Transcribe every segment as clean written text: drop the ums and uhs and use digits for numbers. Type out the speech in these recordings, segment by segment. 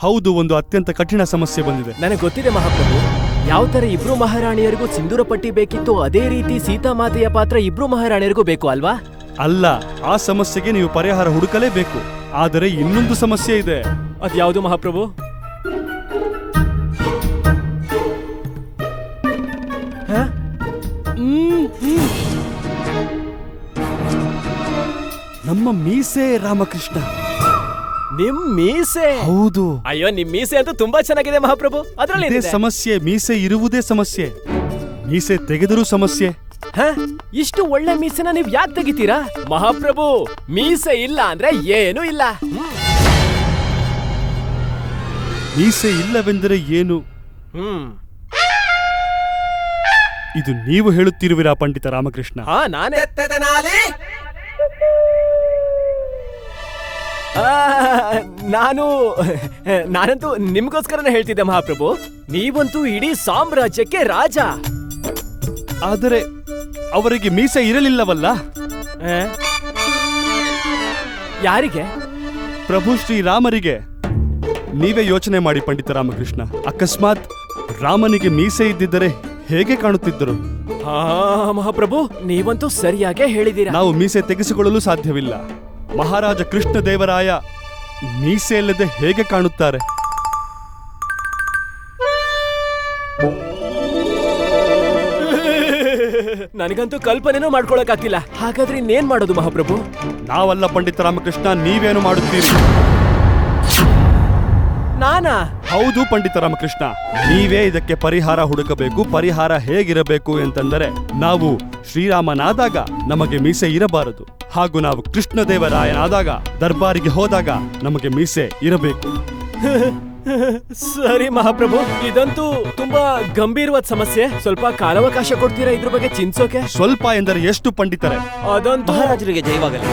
ಹೌದು, ಒಂದು ಅತ್ಯಂತ ಕಠಿಣ ಸಮಸ್ಯೆ ಬಂದಿದೆ. ನನಗೆ ಗೊತ್ತಿದೆ ಮಹಾಪ್ರಭು. ಯಾವ ತರ ಇಬ್ರು ಮಹಾರಾಣಿಯರಿಗೂ ಸಿಂಧೂರ ಪಟ್ಟಿ ಬೇಕಿತ್ತು, ಅದೇ ರೀತಿ ಸೀತಾಮಾತೆಯ ಪಾತ್ರ ಇಬ್ರು ಮಹಾರಾಣಿಯರಿಗೂ ಬೇಕು ಅಲ್ವಾ? ಅಲ್ಲ, ಆ ಸಮಸ್ಯೆಗೆ ನೀವು ಪರಿಹಾರ ಹುಡುಕಲೇಬೇಕು. ಆದರೆ ಇನ್ನೊಂದು ಸಮಸ್ಯೆ ಇದೆ. ಅದ್ಯಾವುದು ಮಹಾಪ್ರಭು? ನಮ್ಮ ಮೀಸೆ ರಾಮಕೃಷ್ಣ. ನಿಮ್ ಮೀಸೆ? ಹೌದು. ಅಯ್ಯೋ, ನಿಮ್ ಮೀಸೆ ಅಂತೂ ತುಂಬಾ ಚೆನ್ನಾಗಿದೆ ಮಹಾಪ್ರಭು. ಅದರಲ್ಲಿ ಸಮಸ್ಯೆ ಮೀಸೆ ಇರುವುದೇ ಸಮಸ್ಯೆ. ಮೀಸೆ ತೆಗೆದರೂ ಸಮಸ್ಯೆ. ಇಷ್ಟು ಒಳ್ಳೆ ಮೀಸೆನ ನೀವ್ ಯಾಕೆ ತೆಗಿತೀರಾ ಮಹಾಪ್ರಭು? ಮೀಸೆ ಇಲ್ಲ ಅಂದ್ರೆ ಏನೂ ಇಲ್ಲ. ಮೀಸೆ ಇಲ್ಲವೆಂದರೆ ಏನು? ಇದು ನೀವು ಹೇಳುತ್ತಿರುವಿರಾ ಪಂಡಿತ ರಾಮಕೃಷ್ಣ? ನಾನೇ. ನಾನಂತೂ ನಿಮ್ಗೋಸ್ಕರನೇ ಹೇಳ್ತಿದ್ದೆ ಮಹಾಪ್ರಭು. ನೀವಂತೂ ಇಡೀ ಸಾಮ್ರಾಜ್ಯಕ್ಕೆ ರಾಜ. ಆದರೆ ಅವರಿಗೆ ಮೀಸೆ ಇರಲಿಲ್ಲವಲ್ಲ? ಯಾರಿಗೆ? ಪ್ರಭು ಶ್ರೀರಾಮರಿಗೆ. ನೀವೇ ಯೋಚನೆ ಮಾಡಿ ಪಂಡಿತ ರಾಮಕೃಷ್ಣ. ಅಕಸ್ಮಾತ್ ರಾಮನಿಗೆ ಮೀಸೆ ಇದ್ದಿದ್ದರೆ ಹೇಗೆ ಕಾಣುತ್ತಿದ್ದರು? ಮಹಾಪ್ರಭು, ನೀವಂತೂ ಸರಿಯಾಗೇ ಹೇಳಿದ್ದೀರಾ. ನಾವು ಮೀಸೆ ತೆಗೆಸಿಕೊಳ್ಳಲು ಸಾಧ್ಯವಿಲ್ಲ. ಮಹಾರಾಜ ಕೃಷ್ಣದೇವರಾಯ ಮೀಸೆ ಇಲ್ಲದೆ ಹೇಗೆ ಕಾಣುತ್ತಾರೆ? ನನಗಂತೂ ಕಲ್ಪನೆನೂ ಮಾಡ್ಕೊಳಕ್ಕಾಗ್ತಿಲ್ಲ. ಹಾಗಾದ್ರೆ ಇನ್ನೇನ್ ಮಾಡೋದು ಮಹಾಪ್ರಭು? ನಾವಲ್ಲ ಪಂಡಿತ ರಾಮಕೃಷ್ಣ, ನೀವೇನು ಮಾಡುತ್ತೀರಿ? ನಾನಾ? ಹೌದು ಪಂಡಿತ ರಾಮಕೃಷ್ಣ, ನೀವೇ ಇದಕ್ಕೆ ಪರಿಹಾರ ಹುಡುಕಬೇಕು. ಪರಿಹಾರ ಹೇಗಿರಬೇಕು ಅಂತಂದರೆ, ನಾವು ಶ್ರೀರಾಮನಾದಾಗ ನಮಗೆ ಮೀಸೆ ಇರಬಾರದು, ಹಾಗೂ ನಾವು ಕೃಷ್ಣದೇವರಾಯನಾದಾಗ ದರ್ಬಾರಿಗೆ ಹೋದಾಗ ನಮಗೆ ಮೀಸೆ ಇರಬೇಕು. ಸರಿ ಮಹಾಪ್ರಭು, ಇದಂತೂ ತುಂಬಾ ಗಂಭೀರವಾದ ಸಮಸ್ಯೆ. ಸ್ವಲ್ಪ ಕಾಲಾವಕಾಶ ಕೊಡ್ತೀರಾ ಇದ್ರ ಬಗ್ಗೆ ಚಿಂತಿಸೋಕೆ? ಸ್ವಲ್ಪ ಎಂದರೆ ಎಷ್ಟು ಪಂಡಿತರೆ? ಅದಂತೂ ಮಹಾರಾಜರಿಗೆ ಜಯವಾಗಲಿ.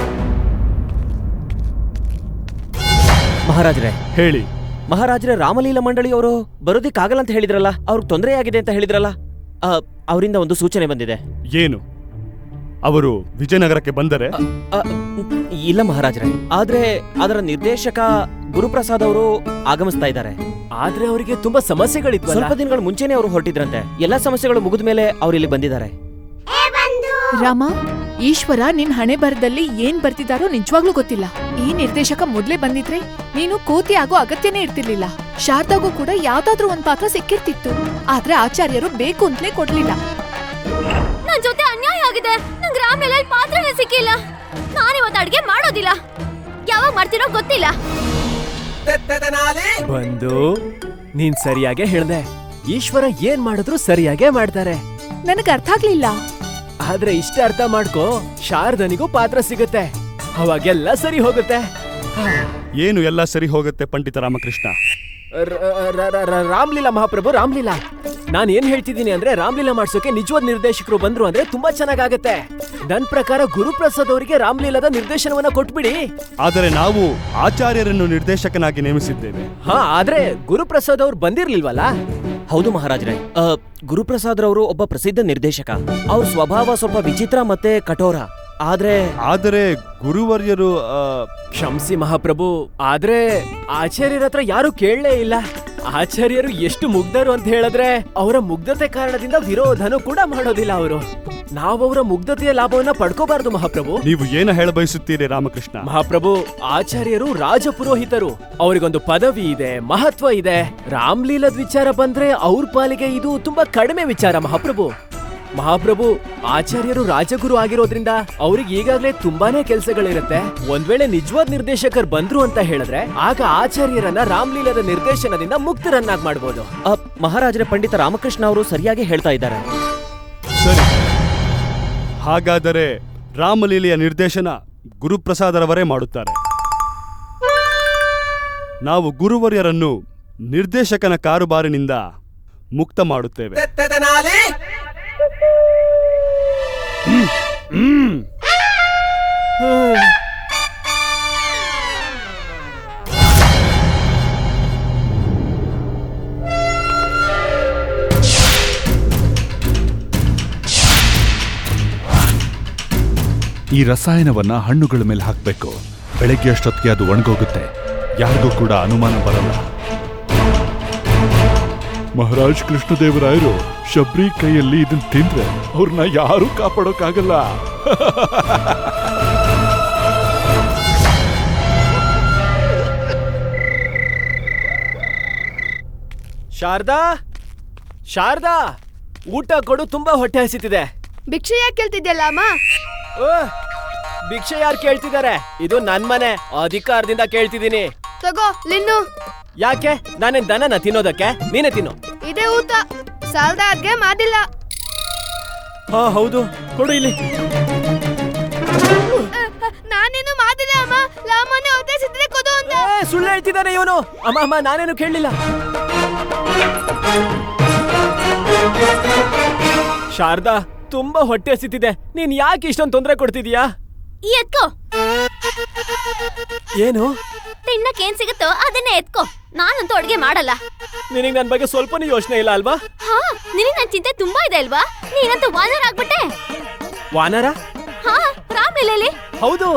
ಮಹಾರಾಜರೇ ಹೇಳಿ. ಮಹಾರಾಜರ ರಾಮಲೀಲಾ ಮಂಡಳಿಯವರು ಬರೋದಿಕ್ಕಾಗಲ್ಲ ಅಂತ ಹೇಳಿದ್ರಲ್ಲ, ಅವ್ರಿಗೆ ತೊಂದರೆ ಆಗಿದೆ ಅಂತ ಹೇಳಿದ್ರಲ್ಲ, ಅವರಿಂದ ಒಂದು ಸೂಚನೆ ಬಂದಿದೆ. ಏನು? ಅವರು ವಿಜಯನಗರಕ್ಕೆ ಬಂದರೆ? ಇಲ್ಲ ಮಹಾರಾಜರೇ, ಆದ್ರೆ ಅದರ ನಿರ್ದೇಶಕ ಗುರುಪ್ರಸಾದ್ ಅವರು ಆಗಮಿಸ್ತಾ ಇದ್ದಾರೆ. ಆದ್ರೆ ಅವರಿಗೆ ತುಂಬಾ ಸಮಸ್ಯೆಗಳಿದ್ವು. ಸ್ವಲ್ಪ ದಿನಗಳ ಮುಂಚೆನೆ ಅವರು ಹೊರಟಿದ್ರಂತೆ. ಎಲ್ಲಾ ಸಮಸ್ಯೆಗಳು ಮುಗಿದ ಮೇಲೆ ಅವರು ಇಲ್ಲಿ ಬಂದಿದ್ದಾರೆ. ರಾಮ, ಈಶ್ವರ ನಿನ್ ಹಣೆ ಬರದಲ್ಲಿ ಏನ್ ಬರ್ತಿದಾರೋ ನಿಜವಾಗ್ಲೂ ಗೊತ್ತಿಲ್ಲ. ಈ ನಿರ್ದೇಶಕ ಮೊದ್ಲೇ ಬಂದಿದ್ರೆ ನೀನು ಕೋತಿ ಆಗೋ ಅಗತ್ಯನೇ ಇರ್ತಿರ್ಲಿಲ್ಲ. ಶಾರದಾಗೂ ಕೂಡ ಯಾವ್ದಾದ್ರೂ ಒಂದ್ ಪಾತ್ರ ಸಿಕ್ಕಿರ್ತಿತ್ತು. ಆದ್ರೆ ಆಚಾರ್ಯರು ಬೇಕು ಅಂತಲೇ ಕೊಡ್ಲಿಲ್ಲ. ನನ್ ಜೊತೆ ಅನ್ಯಾಯ ಆಗಿದೆ. ನಂಗೆ ರಾಮಲೀಲಾ ಪಾತ್ರನೇ ಸಿಕ್ಕಿಲ್ಲ. ನಾನಿವತ್ತು ಅಡ್ಗೆ ಮಾಡೋದಿಲ್ಲ. ಯಾವಾಗ ಮಾಡ್ತಿರೋ ಗೊತ್ತಿಲ್ಲ. ಬಂದು ನೀನ್ ಸರಿಯಾಗೇ ಹೇಳ್ದೆ. ಈಶ್ವರ ಏನ್ ಮಾಡಿದ್ರು ಸರಿಯಾಗೇ ಮಾಡ್ತಾರೆ. ನನಗ್ ಅರ್ಥ ಆಗ್ಲಿಲ್ಲ. ಆದ್ರೆ ಇಷ್ಟ ಅರ್ಥ ಮಾಡ್ಕೋ, ಶಾರದನಿಗೂ ಪಾತ್ರ ಸಿಗುತ್ತೆ, ಅವಾಗೆಲ್ಲ ಸರಿ ಹೋಗುತ್ತೆ. ಏನು ಎಲ್ಲ ಸರಿ ಹೋಗುತ್ತೆ ಪಂಡಿತ ರಾಮಕೃಷ್ಣ? ರಾಮ್ಲೀಲಾ ಮಹಾಪ್ರಭು, ರಾಮ್ಲೀಲಾ. ನಾನ್ ಏನ್ ಹೇಳ್ತಿದ್ದೀನಿ ಅಂದ್ರೆ, ರಾಮ್ಲೀಲಾ ಮಾಡ್ಸೋಕೆ ನಿಜವಾದ ನಿರ್ದೇಶಕರು ಬಂದ್ರು ಅಂದ್ರೆ ತುಂಬಾ ಚೆನ್ನಾಗಾಗತ್ತೆ. ನನ್ ಪ್ರಕಾರ ಗುರುಪ್ರಸಾದ್ ಅವರಿಗೆ ರಾಮ್ಲೀಲಾದ ನಿರ್ದೇಶನವನ್ನ ಕೊಟ್ಬಿಡಿ. ಆದರೆ ನಾವು ಆಚಾರ್ಯರನ್ನು ನಿರ್ದೇಶಕನಾಗಿ ನೇಮಿಸಿದ್ದೇವೆ. ಆದ್ರೆ ಗುರುಪ್ರಸಾದ್ ಅವ್ರು ಬಂದಿರ್ಲಿಲ್ವಲ್ಲ? ಹೌದು ಮಹಾರಾಜರೇ, ಗುರುಪ್ರಸಾದ್ ರವರು ಒಬ್ಬ ಪ್ರಸಿದ್ಧ ನಿರ್ದೇಶಕ. ಅವ್ರ ಸ್ವಭಾವ ಸ್ವಲ್ಪ ವಿಚಿತ್ರ ಮತ್ತೆ ಕಠೋರ. ಆದರೆ ಗುರುವರ್ಯರು ಕ್ಷಮಿಸಿ ಮಹಾಪ್ರಭು, ಆದ್ರೆ ಆಚಾರ್ಯರ ಹತ್ರ ಯಾರು ಕೇಳಲೇ ಇಲ್ಲ. ಆಚಾರ್ಯರು ಎಷ್ಟು ಮುಗ್ಧರು ಅಂತ ಹೇಳಿದ್ರೆ, ಅವರ ಮುಗ್ಧತೆ ಕಾರಣದಿಂದ ವಿರೋಧನೂ ಕೂಡ ಮಾಡೋದಿಲ್ಲ ಅವರು. ನಾವವರ ಮುಗ್ಧತೆಯ ಲಾಭವನ್ನ ಪಡ್ಕೋಬಾರದು ಮಹಾಪ್ರಭು. ನೀವು ಏನು ಹೇಳ ಬಯಸುತ್ತೀರಿ ರಾಮಕೃಷ್ಣ? ಮಹಾಪ್ರಭು, ಆಚಾರ್ಯರು ರಾಜಪುರೋಹಿತರು. ಅವರಿಗೊಂದು ಪದವಿ ಇದೆ, ಮಹತ್ವ ಇದೆ. ರಾಮ್ಲೀಲದ ವಿಚಾರ ಬಂದ್ರೆ ಅವ್ರ ಪಾಲಿಗೆ ಇದು ತುಂಬಾ ಕಡಿಮೆ ವಿಚಾರ ಮಹಾಪ್ರಭು. ಆಚಾರ್ಯರು ರಾಜಗುರು ಆಗಿರೋದ್ರಿಂದ ಅವ್ರಿಗೆ ಈಗಾಗಲೇ ತುಂಬಾನೇ ಕೆಲಸಗಳಿರುತ್ತೆ. ಒಂದ್ ವೇಳೆ ನಿಜವಾದ ನಿರ್ದೇಶಕರು ಬಂದ್ರು ಅಂತ ಹೇಳಿದ್ರೆ, ಆಗ ಆಚಾರ್ಯರನ್ನ ರಾಮ್ಲೀಲಾದ ನಿರ್ದೇಶನದಿಂದ ಮುಕ್ತರನ್ನಾಗಿ ಮಾಡಬಹುದು. ಮಹಾರಾಜರ ಪಂಡಿತ ರಾಮಕೃಷ್ಣ ಅವರು ಸರಿಯಾಗಿ ಹೇಳ್ತಾ ಇದ್ದಾರೆ. ಸರಿ, ಹಾಗಾದರೆ ರಾಮಲೀಲೆಯ ನಿರ್ದೇಶನ ಗುರುಪ್ರಸಾದರವರೇ ಮಾಡುತ್ತಾರೆ. ನಾವು ಗುರುವರ್ಯರನ್ನು ನಿರ್ದೇಶಕನ ಕಾರುಬಾರಿನಿಂದ ಮುಕ್ತ ಮಾಡುತ್ತೇವೆ. ಈ ರಸಾಯನವನ್ನ ಹಣ್ಣುಗಳ ಮೇಲೆ ಹಾಕಬೇಕು. ಬೆಳಗ್ಗೆ ಅಷ್ಟೊತ್ತಿಗೆ ಅದು ಒಣಗೋಗುತ್ತೆ. ಯಾರಿಗೂ ಕೂಡ ಅನುಮಾನ ಬರಲ್ಲ. ಮಹಾರಾಜ್ ಕೃಷ್ಣದೇವರಾಯರು ಶಬರಿ ಕೈಯಲ್ಲಿ ಇದನ್ನ ತಿಂದ್ರೆ ಅವ್ರನ್ನ ಯಾರೂ ಕಾಪಾಡೋಕ್ಕಾಗಲ್ಲ. ಶಾರದಾ, ಶಾರದಾ, ಊಟ ಕೊಡು, ತುಂಬಾ ಹೊಟ್ಟೆ ಹಸಿತಿದೆ. ಭಿಕ್ಷೆ ಯಾಕೆ ಕೇಳ್ತಿದ್ಯಲ್ಲ ಅಮ್ಮ? ಭಿಕ್ಷೆ ಯಾರು ಕೇಳ್ತಿದ್ದಾರೆ? ಇದು ನನ್ ಮನೆ, ಅಧಿಕಾರದಿಂದ ಕೇಳ್ತಿದ್ದೀನಿ. ತಗೋ ಲಿನ್ನು. ಯಾಕೆ? ನಾನೇನ್ ದನನ ತಿನ್ನೋದಕ್ಕೆ? ನೀನೇ ತಿನ್ನು. ಇದೇ ಊಟ ಸಾಲ್ದ ಅದ್ಗೆ ಮಾಡಿಲ್ಲ. ಹಾ ಹೌದು, ಕೊಡು ಇಲ್ಲಿ. ನಾನೇನು ಮಾಡಿಲ್ಲ ಅಮ್ಮ. ಲಾಮನೆ ಉದ್ದೇಶಿಸಿದ್ರೆ ಕೊಡು ಅಂತ. ಸುಳ್ಳು ಹೇಳ್ತಿದ್ದಾನೆ ಇವನು. ಅಮ್ಮ ಅಮ್ಮ, ನಾನೇನು ಕೇಳಲಿಲ್ಲ. ಶಾರದಾ, ತುಂಬಾ ಹೊಟ್ಟೆ ಹಸಿತಿದೆ. ನೀನ್ ಯಾಕೆ ಇಷ್ಟೊಂದು ತೊಂದರೆ ಕೊಡ್ತಿದೀಯಾ? ಎತ್ಕೋ. ಏನು? ತಿನ್ನಕ್ ಏನ್ ಸಿಗುತ್ತೋ ಅದನ್ನೇ ಎತ್ಕೋ. ನಾನಂತೂ ಅಡ್ಗೆ ಮಾಡಲ್ಲ. ನಿನಗ್ ನನ್ ಬಗ್ಗೆ ಸ್ವಲ್ಪನೂ ಯೋಚನೆ ಇಲ್ಲ ಅಲ್ವಾ? ಹಾ, ನಿನಗ್ ನನ್ ಚಿಂತೆ ತುಂಬಾ ಇದೆ ಅಲ್ವಾ? ನೀನಂತೂ ವಾನರ ಆಗ್ಬಿಟ್ಟೆ. ವಾನರ? ಹಾ, ರಾಮ್ಲೀಲೆಯಲ್ಲಿ. ಹೌದು,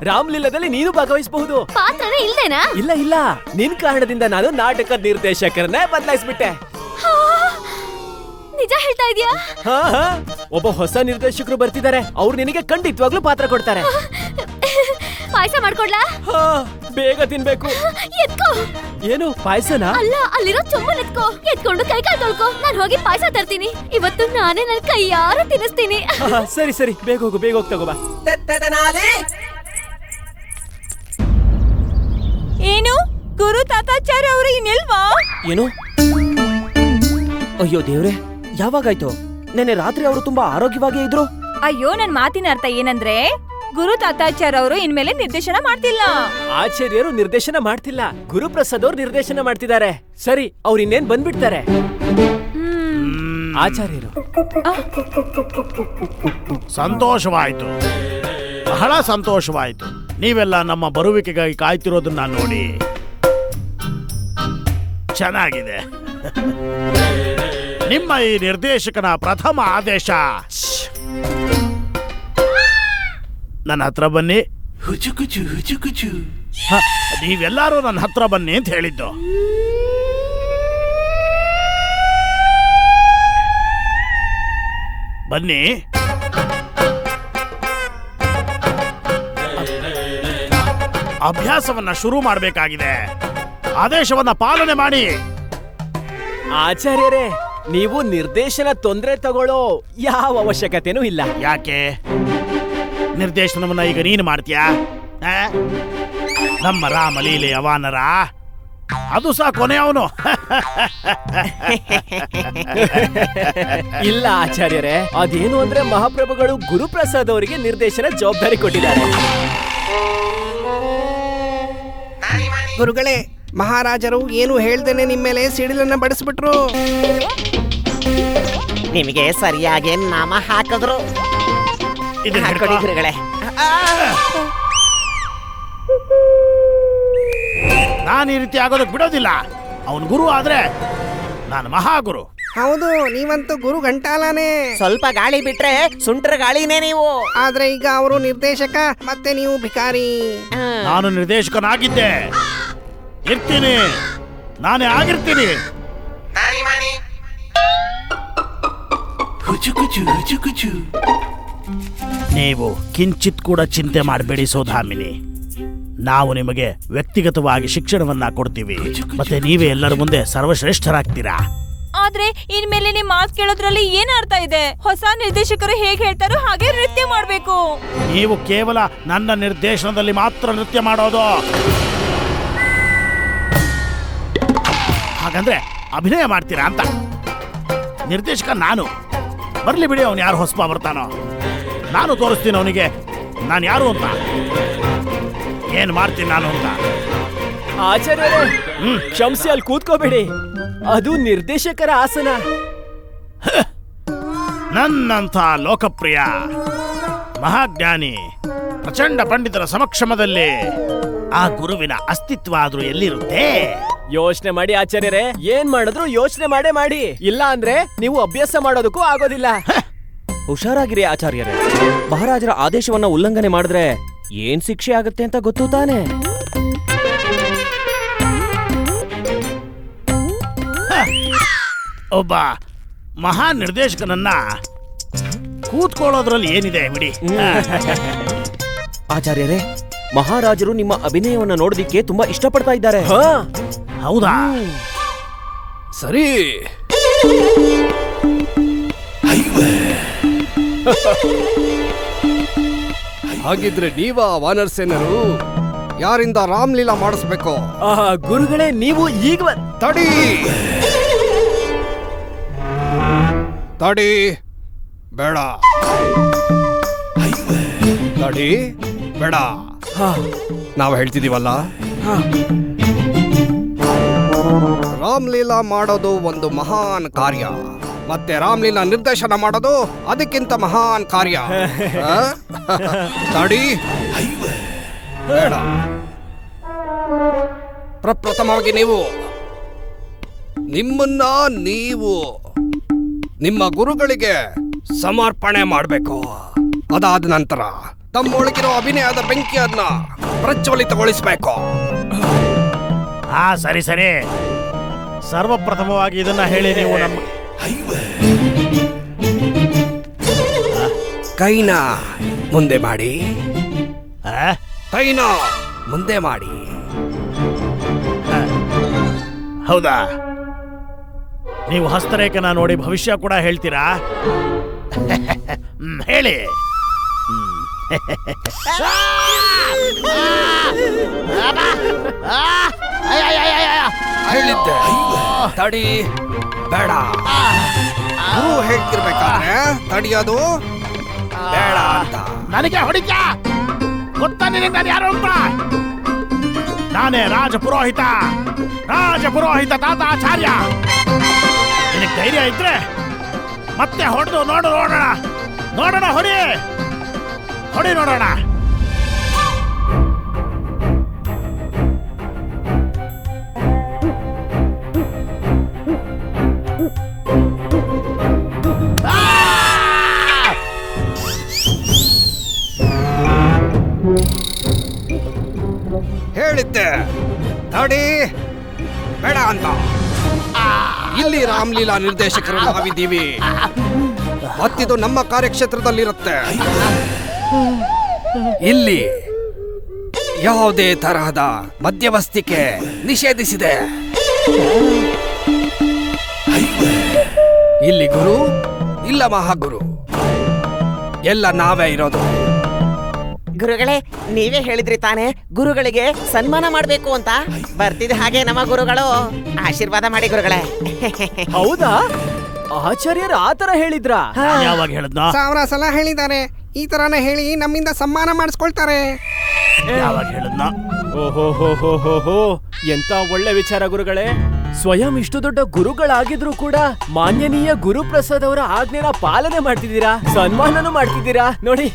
ರಾಮ್ಲೀಲಾದಲ್ಲಿ ನೀನು ಭಾಗವಹಿಸಬಹುದು. ಪಾತ್ರನೇ ಇಲ್ದೇನಾ? ಇಲ್ಲ ಇಲ್ಲ, ನಿನ್ ಕಾರಣದಿಂದ ನಾನು ನಾಟಕದ ನಿರ್ದೇಶಕರನ್ನೇ ಬದಲಾಯಿಸ್ಬಿಟ್ಟೆ. ನಿಜ ಹೇಳ್ತಾ ಇದೀಯಾ? ಹಾ, ಒಬ್ಬ ಹೊಸ ನಿರ್ದೇಶಕರು ಬರ್ತಿದ್ದಾರೆ. ಅವ್ರು ನಿನಗೆ ಖಂಡಿತವಾಗ್ಲೂ ಪಾತ್ರ ಕೊಡ್ತಾರೆ. ಪಾಯಸ ಮಾಡ್ಕೊಡ್ಲಾ? ಹಾ, ಬೇಗ ತಿನ್ಬೇಕು. ಎತ್ಕೋ. ಏನು ಪಾಯಸನಾ? ಅಲ್ಲ, ಅಲ್ಲಿರೋ ಚೊಂಬಲ್ ಎತ್ಕೋ. ಎತ್ಕೊಂಡು ಕೈ ಕಾಲು ತೊಳ್ಕೊ. ನಾನು ಹೋಗಿ ಪಾಯಸ ತರ್ತೀನಿ. ಇವತ್ತು ನಾನೇ ನನ್ನ ಕೈಯಾರ ತಿನ್ನಿಸ್ತೀನಿ. ಸರಿ ಸರಿ, ಬೇಗ ಹೋಗು, ಬೇಗ ಹೋಗಿ ತಗೋಬಾ. ಏನು ಗುರು ತಾತಾಚಾರ್ಯ ಅವರು ಇನ್ನೆಲ್ವಾ? ಏನು? ಅಯ್ಯೋ ದೇವ್ರೆ, ಯಾವಾಗಾಯ್ತು? ನೆನ್ನೆ ರಾತ್ರಿ ಅವರು ತುಂಬಾ ಆರೋಗ್ಯವಾಗಿ ಇದ್ರು. ಅಯ್ಯೋ, ನನ್ ಮಾತಿನ ಅರ್ಥ ಏನಂದ್ರೆ ಗುರು ತಾತಾಚಾರ್ಯ ಅವರು ಇನ್ಮೇಲೆ ನಿರ್ದೇಶನ ಮಾಡ್ತಿಲ್ಲ. ಆಚಾರ್ಯರು ನಿರ್ದೇಶನ ಮಾಡ್ತಿಲ್ಲ, ಗುರುಪ್ರಸಾದ್ ಅವ್ರು ನಿರ್ದೇಶನ ಮಾಡ್ತಿದ್ದಾರೆ. ಸರಿ, ಅವ್ರು ಇನ್ನೇನ್ ಬಂದ್ಬಿಡ್ತಾರೆ. ಆಚಾರ್ಯರು. ಸಂತೋಷವಾಯ್ತು, ಬಹಳ ಸಂತೋಷವಾಯ್ತು. ನೀವೆಲ್ಲ ನಮ್ಮ ಬರುವಿಕೆಗಾಗಿ ಕಾಯ್ತಿರೋದನ್ನ ನೋಡಿ ಚೆನ್ನಾಗಿದೆ. ನಿಮ್ಮ ಈ ನಿರ್ದೇಶಕನ ಪ್ರಥಮ ಆದೇಶ ನನ್ನ ಹತ್ರ ಬನ್ನಿ. ನೀವೆಲ್ಲರೂ ನನ್ನ ಹತ್ರ ಬನ್ನಿ ಅಂತ ಹೇಳಿದ್ದು. ಬನ್ನಿ. ಅಭ್ಯಾಸವನ್ನ ಶುರು ಮಾಡಬೇಕಾಗಿದೆ. ಆದೇಶವನ್ನ ಪಾಲನೆ ಮಾಡಿ. ಆಚಾರ್ಯರೇ, ನೀವು ನಿರ್ದೇಶನ ತೊಂದರೆ ತಗೊಳ್ಳೋ ಯಾವ ಅವಶ್ಯಕತೆನೂ ಇಲ್ಲ. ಯಾಕೆ? ನಿರ್ದೇಶನವನ್ನ ಈಗ ನೀನು ಮಾಡ್ತೀಯಾ? ನಮ್ಮ ರಾಮಲೀಲೆಯ ವಾನರ ಅದು ಸಹ ಕೊನೆಯವನು. ಇಲ್ಲ ಆಚಾರ್ಯರೇ, ಅದೇನು ಅಂದ್ರೆ ಮಹಾಪ್ರಭುಗಳು ಗುರುಪ್ರಸಾದ್ ಅವರಿಗೆ ನಿರ್ದೇಶನ ಜವಾಬ್ದಾರಿ ಕೊಟ್ಟಿದ್ದಾರೆ. ಗುರುಗಳೇ, ಮಹಾರಾಜರು ಏನು ಹೇಳ್ದೇನೆ ನಿಮ್ಮ ಮೇಲೆ ಸಿಡಿಲನ್ನ ಬಡಿಸ್ಬಿಟ್ರು. ನಿಮಗೆ ಸರಿಯಾಗಿ ನಾಮ ಹಾಕಿದ್ರು. ಗುರುಗಳೇ, ನಾನು ಈ ರೀತಿ ಆಗೋದಕ್ಕೆ ಬಿಡೋದಿಲ್ಲ. ಅವನು ಗುರು ಆದ್ರೆ ನಾನು ಮಹಾಗುರು. ಹೌದು, ನೀವಂತೂ ಗುರು ಗಂಟಾಲಾನೆ. ಸ್ವಲ್ಪ ಗಾಳಿ ಬಿಟ್ರೆ ಸುಂಟ್ರ ಗಾಳಿನೇ ನೀವು. ಆದ್ರೆ ಈಗ ಅವರು ನಿರ್ದೇಶಕ, ಮತ್ತೆ ನೀವು ಭಿಕಾರಿ. ನಾನು ನಿರ್ದೇಶಕನಾಗಿದ್ದೆ, ಇರ್ತೀನಿ, ನಾನೇ ಆಗಿರ್ತೀನಿ. ನೀವು ಕಿಂಚಿತ್ ಕೂಡ ಚಿಂತೆ ಮಾಡಬೇಡಿ ಸೋಧಾಮಿನಿ. ನಾವು ನಿಮಗೆ ವ್ಯಕ್ತಿಗತವಾಗಿ ಶಿಕ್ಷಣವನ್ನ ಕೊಡ್ತೀವಿ, ಮತ್ತೆ ನೀವೇ ಎಲ್ಲರ ಮುಂದೆ ಸರ್ವಶ್ರೇಷ್ಠರಾಗ್ತೀರಾ. ಆದ್ರೆ ಇನ್ಮೇಲೆ ನಿಮ್ ಮಾತು ಕೇಳೋದ್ರಲ್ಲಿ ಏನ್ ಅರ್ಥ ಇದೆ? ಹೊಸ ನಿರ್ದೇಶಕರು ಹೇಗೆ ಹೇಳ್ತಾರೋ ಹಾಗೆ ನೃತ್ಯ ಮಾಡ್ಬೇಕು. ನೀವು ಕೇವಲ ನನ್ನ ನಿರ್ದೇಶನದಲ್ಲಿ ಮಾತ್ರ ನೃತ್ಯ ಮಾಡೋದು. ಹಾಗಂದ್ರೆ ಅಭಿನಯ ಮಾಡ್ತೀರಾ ಅಂತ. ನಿರ್ದೇಶಕ ನಾನು. ಬರ್ಲಿ ಬಿಡಿ, ಅವನು ಯಾರು ಹೊಸಬ ಬರ್ತಾನೋ ನಾನು ತೋರಿಸ್ತೀನಿ ಅವನಿಗೆ ನಾನು ಯಾರು ಅಂತ, ಏನ್ ಮಾಡ್ತೀನಿ ನಾನು ಅಂತ. ಆಚಾರ್ಯರೇ, ಕ್ಷಮಿಸಿ, ಅಲ್ಲಿ ಕೂತ್ಕೋಬೇಡಿ. ಅದು ನಿರ್ದೇಶಕರ ಆಸನ. ನನ್ನಂಥ ಲೋಕಪ್ರಿಯ ಮಹಾಜ್ಞಾನಿ ಪ್ರಚಂಡ ಪಂಡಿತರ ಸಮಕ್ಷಮದಲ್ಲಿ ಆ ಗುರುವಿನ ಅಸ್ತಿತ್ವ ಆದ್ರೂ ಎಲ್ಲಿರುತ್ತೆ? ಯೋಚನೆ ಮಾಡಿ ಆಚಾರ್ಯರೇ, ಏನ್ ಮಾಡಿದ್ರು ಯೋಚನೆ ಮಾಡೇ ಮಾಡಿ. ಇಲ್ಲ ಅಂದ್ರೆ ನೀವು ಅಭ್ಯಾಸ ಮಾಡೋದಕ್ಕೂ ಆಗೋದಿಲ್ಲ. ಹುಷಾರಾಗಿರಿ ಆಚಾರ್ಯರೇ. ಮಹಾರಾಜರ ಆದೇಶವನ್ನ ಉಲ್ಲಂಘನೆ ಮಾಡಿದ್ರೆ ಏನ್ ಶಿಕ್ಷೆ ಆಗುತ್ತೆ ಅಂತ ಗೊತ್ತು ತಾನೆ? ಒಬ್ಬ ಮಹಾನ್ ನಿರ್ದೇಶಕನನ್ನ ಕೂತ್ಕೊಳ್ಳೋದ್ರಲ್ಲಿ ಏನಿದೆ ಬಿಡಿ. ಆಚಾರ್ಯರೇ, ಮಹಾರಾಜರು ನಿಮ್ಮ ಅಭಿನಯವನ್ನ ನೋಡೋದಿಕ್ಕೆ ತುಂಬಾ ಇಷ್ಟಪಡ್ತಾ ಇದ್ದಾರೆ. ಹೌದಾ? ಸರಿ. ಹಾಗಿದ್ರೆ ನೀವ ವಾನರ್ ಸೇನರು ಯಾರಿಂದ ರಾಮ್ಲೀಲಾ ಮಾಡಿಸ್ಬೇಕು? ಗುರುಗಳೇ, ನೀವು ಈಗ ತಡಿ ತಡಿ ಬೇಡ, ತಡಿ ಬೇಡ, ನಾವು ಹೇಳ್ತಿದೀವಲ್ಲ, ರಾಮ್ಲೀಲಾ ಮಾಡೋದು ಒಂದು ಮಹಾನ್ ಕಾರ್ಯ, ಮತ್ತೆ ರಾಮ್ಲೀಲಾ ನಿರ್ದೇಶನ ಮಾಡೋದು ಅದಕ್ಕಿಂತ ಮಹಾನ್ ಕಾರ್ಯ. ತಡಿ ಬೇಡ. ಪ್ರಪ್ರಥಮವಾಗಿ ನಿಮ್ಮನ್ನ ನೀವು ನಿಮ್ಮ ಗುರುಗಳಿಗೆ ಸಮರ್ಪಣೆ ಮಾಡಬೇಕು. ಅದಾದ ನಂತರ ತಮ್ಮೊಳಗಿರೋ ಅಭಿನಯದ ಬೆಂಕಿಯನ್ನ ಪ್ರಜ್ವಲಿತಗೊಳಿಸಬೇಕು. ಸರಿ ಸರಿ, ಸರ್ವಪ್ರಥಮವಾಗಿ ಇದನ್ನ ಹೇಳಿ ನೀವು. ನಮ್ಮ ಕೈನ ಮುಂದೆ ಮಾಡಿ, ಕೈನ ಮುಂದೆ ಮಾಡಿ. ಹೌದಾ? ನೀವು ಹಸ್ತರೇಖನ ನೋಡಿ ಭವಿಷ್ಯ ಕೂಡ ಹೇಳ್ತೀರಾ? ಹೇಳಿ. ಹೇಳಿದ್ದೆ ತಡಿ ಬೇಡ. ಗುರು ಹೇಳ್ತಿರ್ಬೇಕಾದ್ರೆ ತಡಿಯೋದು ಬೇಡ ಅಂತ. ನನಗೆ ಹೊಡಿತ್ಯಾ? ಗೊತ್ತಾ ನಿನಗೆ ನಾನು ಯಾರು ಅಂತ? ನಾನೇ ರಾಜಪುರೋಹಿತ ತಾತಾಚಾರ್ಯ. ನಿನಗೆ ಧೈರ್ಯ ಇದ್ರೆ ಮತ್ತೆ ಹೊಡೆದು ನೋಡೋಣ ಹೊಡಿ ನೋಡೋಣ. ಹೇಳಿದ್ದೆ ತಡಿ ಬೇಡ ಅಂತ. ಇಲ್ಲಿ ರಾಮ್ಲೀಲಾ ನಿರ್ದೇಶಕರು ನಾವಿದ್ದೀವಿ, ಮತ್ತಿದು ನಮ್ಮ ಕಾರ್ಯಕ್ಷೇತ್ರದಲ್ಲಿರುತ್ತೆ. ಇಲ್ಲಿ ಯಾವುದೇ ತರಹದ ಮಧ್ಯವಸ್ಥಿಕೆ ನಿಷೇಧಿಸಿದೆ. ಇಲ್ಲಿ ಗುರು ಇಲ್ಲ ಮಹಾಗುರು, ಎಲ್ಲ ನಾವೇ ಇರೋದು. ಗುರುಗಳೇ, ನೀವೇ ಹೇಳಿದ್ರಿ ತಾನೇ ಗುರುಗಳಿಗೆ ಸನ್ಮಾನ ಮಾಡ್ಬೇಕು ಅಂತ. ಬರ್ತಿದ್ದ ಹಾಗೆ ನಮ್ಮ ಗುರುಗಳು ಆಶೀರ್ವಾದ ಮಾಡಿ ಗುರುಗಳೇ. ಹೌದಾ? ಆಚಾರ್ಯರು ಆತರ ಹೇಳಿದ್ರ? ಯಾವಾಗ ಹೇಳಿದ್ನ? 1000 ಸಲ ಹೇಳಿದ್ದಾರೆ. ಈ ತರಾನೇ ಹೇಳಿ ನಮ್ಮಿಂದ ಸನ್ಮಾನ ಮಾಡಿಸ್ಕೊಳ್ತಾರೆ. ಯಾವಾಗ ಹೇಳಿದ್ನ? ಓಹೋ, ಎಂತ ಒಳ್ಳೆ ವಿಚಾರ ಗುರುಗಳೇ. ಸ್ವಯಂ ಇಷ್ಟು ದೊಡ್ಡ ಗುರುಗಳಾಗಿದ್ರು ಕೂಡ ಮಾನ್ಯನೀಯ ಗುರುಪ್ರಸಾದ್ ಅವರ ಆಜ್ಞೆನ ಪಾಲನೆ ಮಾಡ್ತಿದ್ದೀರಾ, ಸನ್ಮಾನನೂ ಮಾಡ್ತಿದ್ದೀರಾ ನೋಡಿ.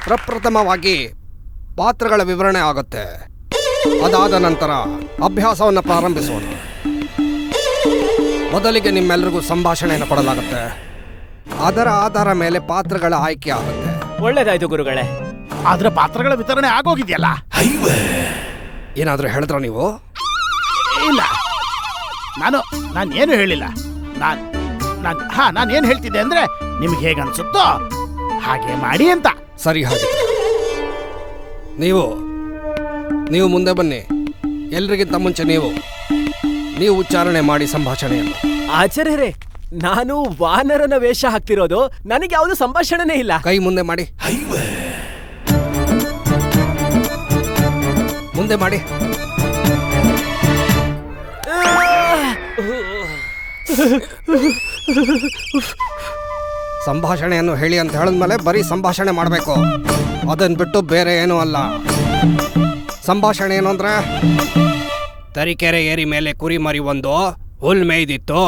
ಪ್ರಪ್ರಥಮವಾಗಿ ಪಾತ್ರಗಳ ವಿವರಣೆ ಆಗುತ್ತೆ. ಅದಾದ ನಂತರ ಅಭ್ಯಾಸವನ್ನು ಪ್ರಾರಂಭಿಸೋಣ. ಮೊದಲಿಗೆ ನಿಮ್ಮೆಲ್ಲರಿಗೂ ಸಂಭಾಷಣೆಯನ್ನು ಕೊಡಲಾಗುತ್ತೆ. ಅದರ ಆಧಾರ ಮೇಲೆ ಪಾತ್ರಗಳ ಆಯ್ಕೆ ಆಗುತ್ತೆ. ಒಳ್ಳೇದಾಯ್ತು ಗುರುಗಳೇ. ಆದ್ರೆ ಪಾತ್ರಗಳ ವಿತರಣೆ ಆಗೋಗಿದೆಯಲ್ಲ? ಏನಾದ್ರೂ ಹೇಳಿದ್ರ ನೀವು? ಇಲ್ಲ, ನಾನು ಏನು ಹೇಳಿಲ್ಲ. ನಾನು ಏನು ಹೇಳ್ತಿದ್ದೆ ಅಂದ್ರೆ, ನಿಮ್ಗೆ ಹೇಗೆ ಅನ್ಸುತ್ತೋ ಹಾಗೆ ಮಾಡಿ ಅಂತ. ಸರಿ, ಹಾಗೆ ನೀವು ಮುಂದೆ ಬನ್ನಿ. ಎಲ್ರಿಗಿಂತ ಮುಂಚೆ ನೀವು ಉಚ್ಚಾರಣೆ ಮಾಡಿ ಸಂಭಾಷಣೆಯನ್ನು. ಆಚಾರ್ಯರೇ, ನಾನು ವಾನರನ ವೇಷ ಹಾಕ್ತಿರೋದು, ನನಗೆ ಯಾವುದು ಸಂಭಾಷಣೆನೇ ಇಲ್ಲ. ಕೈ ಮುಂದೆ ಮಾಡಿ, ಮುಂದೆ ಮಾಡಿ. ಸಂಭಾಷಣೆಯನ್ನು ಹೇಳಿ ಅಂತ ಹೇಳಿದ್ಮೇಲೆ ಬರೀ ಸಂಭಾಷಣೆ ಮಾಡಬೇಕು. ಅದನ್ನ ಬಿಟ್ಟು ಬೇರೆ ಏನೂ ಅಲ್ಲ. ಸಂಭಾಷಣೆ ಏನು ಅಂದ್ರೆ, ತರೀಕೆರೆ ಏರಿ ಮೇಲೆ ಕುರಿ ಮರಿ ಒಂದು ಹುಲ್ ಮೇಯ್ದಿತ್ತು.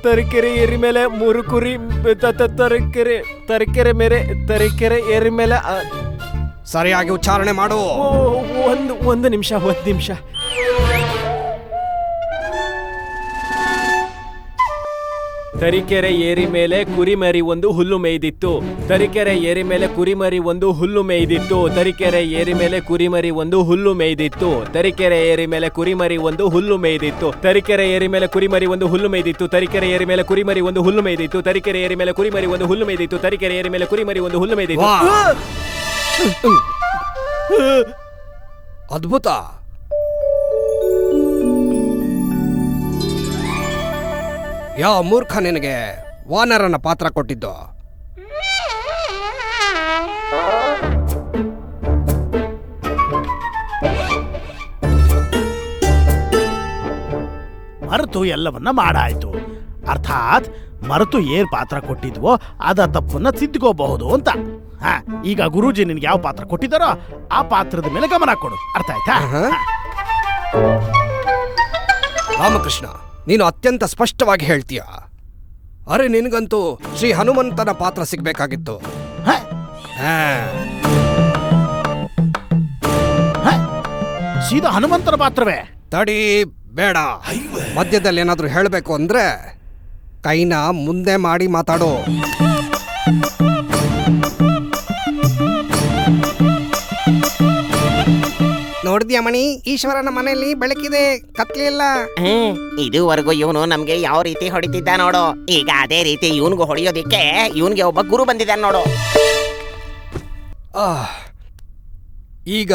ತರೀಕೆರೆ ಏರಿ ಮೇಲೆ 3 ಕುರಿ. ತರೀಕೆರೆ ಏರಿ ಮೇಲೆ. ಸರಿಯಾಗಿ ಉಚ್ಚಾರಣೆ ಮಾಡು. ಒಂದು ನಿಮಿಷ. ತರೀಕೆರೆ ಏರಿ ಮೇಲೆ ಕುರಿಮರಿ ಒಂದು ಹುಲ್ಲು ಮೇಯ್ದಿತ್ತು. ತರೀಕೆರೆ ಏರಿ ಮೇಲೆ ಕುರಿಮರಿ ಒಂದು ಹುಲ್ಲು ಮೇಯ್ದಿತ್ತು. ತರೀಕೆರೆ ಏರಿ ಮೇಲೆ ಕುರಿಮರಿ ಒಂದು ಹುಲ್ಲು ಮೇಯ್ದಿತ್ತು. ತರೀಕೆರೆ ಏರಿ ಮೇಲೆ ಕುರಿಮರಿ ಒಂದು ಹುಲ್ಲು ಮೇಯ್ದಿತ್ತು. ತರೀಕೆರೆ ಏರಿ ಮೇಲೆ ಕುರಿಮರಿ ಒಂದು ಹುಲ್ಲು ಮೇಯ್ದಿತ್ತು. ತರೀಕೆರೆ ಏರಿ ಮೇಲೆ ಕುರಿಮರಿ ಒಂದು ಹುಲ್ಲು ಮೇಯ್ದಿತ್ತು. ತರೀಕೆರೆ ಏರಿ ಮೇಲೆ ಕುರಿಮರಿ ಒಂದು ಹುಲ್ಲು ಮೇಯ್ದಿತ್ತು. ತರೀಕೆರೆ ಏರಿ ಮೇಲೆ ಕುರಿಮರಿ ಒಂದು ಹುಲ್ಲು ಮೇಯ್ದಿತ್ತು. ಅದ್ಭುತ. ಯಾವ ಮೂರ್ಖ ನಿನಗೆ ವಾನರನ ಪಾತ್ರ ಕೊಟ್ಟಿದ್ದು? ಮರೆತು ಎಲ್ಲವನ್ನ ಮಾಡಾಯ್ತು. ಅರ್ಥಾತ್ ಮರೆತು ಏನ್ ಪಾತ್ರ ಕೊಟ್ಟಿದ್ವೋ ಅದ ತಪ್ಪನ್ನ ತಿದ್ದುಕೋಬಹುದು ಅಂತ. ಈಗ ಗುರೂಜಿ ನಿನ್ಗೆ ಯಾವ ಪಾತ್ರ ಕೊಟ್ಟಿದ್ದಾರೋ ಆ ಪಾತ್ರದ ಮೇಲೆ ಗಮನ ಕೊಡು. ಅರ್ಥ ಆಯ್ತಾ? ರಾಮಕೃಷ್ಣ, ನೀನು ಅತ್ಯಂತ ಸ್ಪಷ್ಟವಾಗಿ ಹೇಳ್ತೀಯ. ಅರೆ, ನಿನಗಂತೂ ಶ್ರೀ ಹನುಮಂತನ ಪಾತ್ರ ಸಿಗ್ಬೇಕಾಗಿತ್ತು. ಸೀದಾ ಹನುಮಂತನ ಪಾತ್ರವೇ? ತಡಿ, ಬೇಡ. ಮಧ್ಯದಲ್ಲಿ ಏನಾದ್ರೂ ಹೇಳಬೇಕು ಅಂದ್ರೆ ಕೈನ ಮುಂದೆ ಮಾಡಿ ಮಾತಾಡು. ನೋಡಿದ್ಯಾ ಮಣಿ, ಈಶ್ವರನ ಮನೆಯಲ್ಲಿ ಬೆಳಕಿದೆ, ಕತ್ಲಿಲ್ಲ. ಇದುವರೆಗೂ ಇವನು ನಮ್ಗೆ ಯಾವ ರೀತಿ ಹೊಡಿತಿದ್ದ ನೋಡು. ಈಗ ಅದೇ ರೀತಿ ಇವನ್ಗೂ ಹೊಡೆಯೋದಿಕ್ಕೆ ಇವನ್ಗೆ ಒಬ್ಬ ಗುರು ಬಂದಿದ್ದಾನೆ ನೋಡು. ಈಗ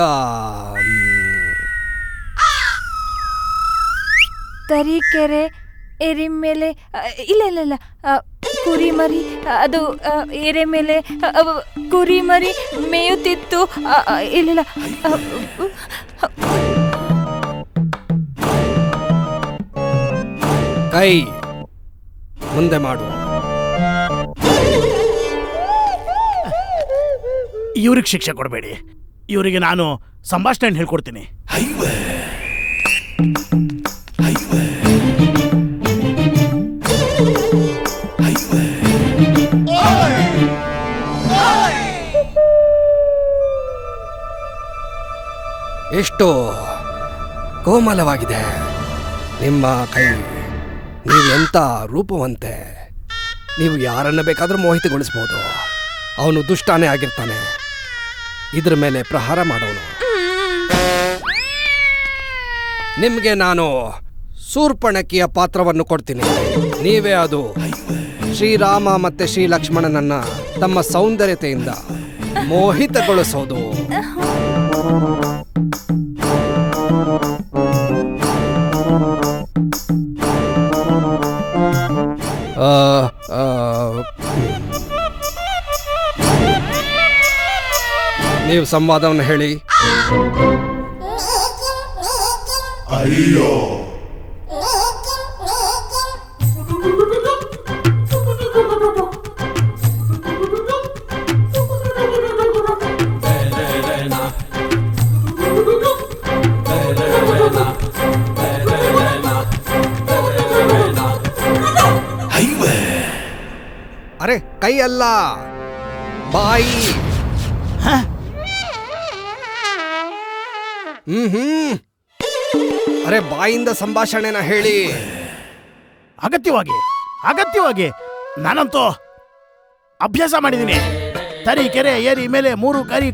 ತರೀಕೆರೆ ಏರಿ ಮೇಲೆ ಇಲ್ಲ ಇಲ್ಲ ಇಲ್ಲ ಕುರಿಮರಿ, ಅದು ಏರೆ ಮೇಲೆ ಕುರಿಮರಿ ಮೇಯುತ್ತಿತ್ತು. ಇಲ್ಲ ಕೈ ಮುಂದೆ ಮಾಡು. ಇವ್ರಿಗೆ ಶಿಕ್ಷೆ ಕೊಡಬೇಡಿ. ಇವರಿಗೆ ನಾನು ಸಂಭಾಷಣೆ ಹೇಳ್ಕೊಡ್ತೀನಿ. ಎಷ್ಟು ಕೋಮಲವಾಗಿದೆ ನಿಮ್ಮ ಕೈ. ನೀವು ಎಂಥ ರೂಪವಂತೆ. ನೀವು ಯಾರನ್ನ ಬೇಕಾದ್ರೂ ಮೋಹಿತಗೊಳಿಸ್ಬೋದು. ಅವನು ದುಷ್ಟಾನೇ ಆಗಿರ್ತಾನೆ. ಇದ್ರ ಮೇಲೆ ಪ್ರಹಾರ ಮಾಡೋನು. ನಿಮಗೆ ನಾನು ಶೂರ್ಪಣಖಿಯ ಪಾತ್ರವನ್ನು ಕೊಡ್ತೀನಿ. ನೀವೇ ಅದು ಶ್ರೀರಾಮ ಮತ್ತೆ ಶ್ರೀ ಲಕ್ಷ್ಮಣನನ್ನ ತಮ್ಮ ಸೌಂದರ್ಯತೆಯಿಂದ ಮೋಹಿತಗೊಳಿಸೋದು. ನೀವು ಸಂವಾದವನ್ನು ಹೇಳಿ. ಅಯ್ಯೋ, ಅರೆ, ಕೈ ಅಲ್ಲ, ಬಾಯಿ. ಅರೆ, ಬಾಯಿಂದ ಸಂಭಾಷಣೆನ ಹೇಳಿ. ಅಗತ್ಯವಾಗಿ ನಾನಂತೂ ಅಭ್ಯಾಸ ಮಾಡಿದ್ದೀನಿ. ತರೀಕೆರೆ ಏರಿ ಮೇಲೆ 3 ಕರಿ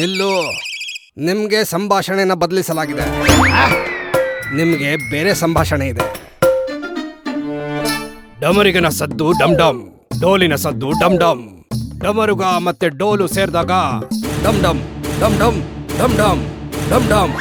ನಿಲ್ಲು. ನಿಮ್ಗೆ ಸಂಭಾಷಣೆನ ಬದಲಿಸಲಾಗಿದೆ. ನಿಮ್ಗೆ ಬೇರೆ ಸಂಭಾಷಣೆ ಇದೆ. ಡಮರಿಗನ ಸದ್ದು ಡಮ್ ಡಮ್, ಡೋಲಿನ ಸದ್ದು ಡಮ್ ಡಮ್. ಡಮರುಗ ಮತ್ತೆ ಡೋಲು ಸೇರಿದಾಗ ಡಮ್ ಡಮ್ ಡಮ್ ಡಮ್ ಡಮ್ ಡಮ್ ಡಮ್ ಡಮ್.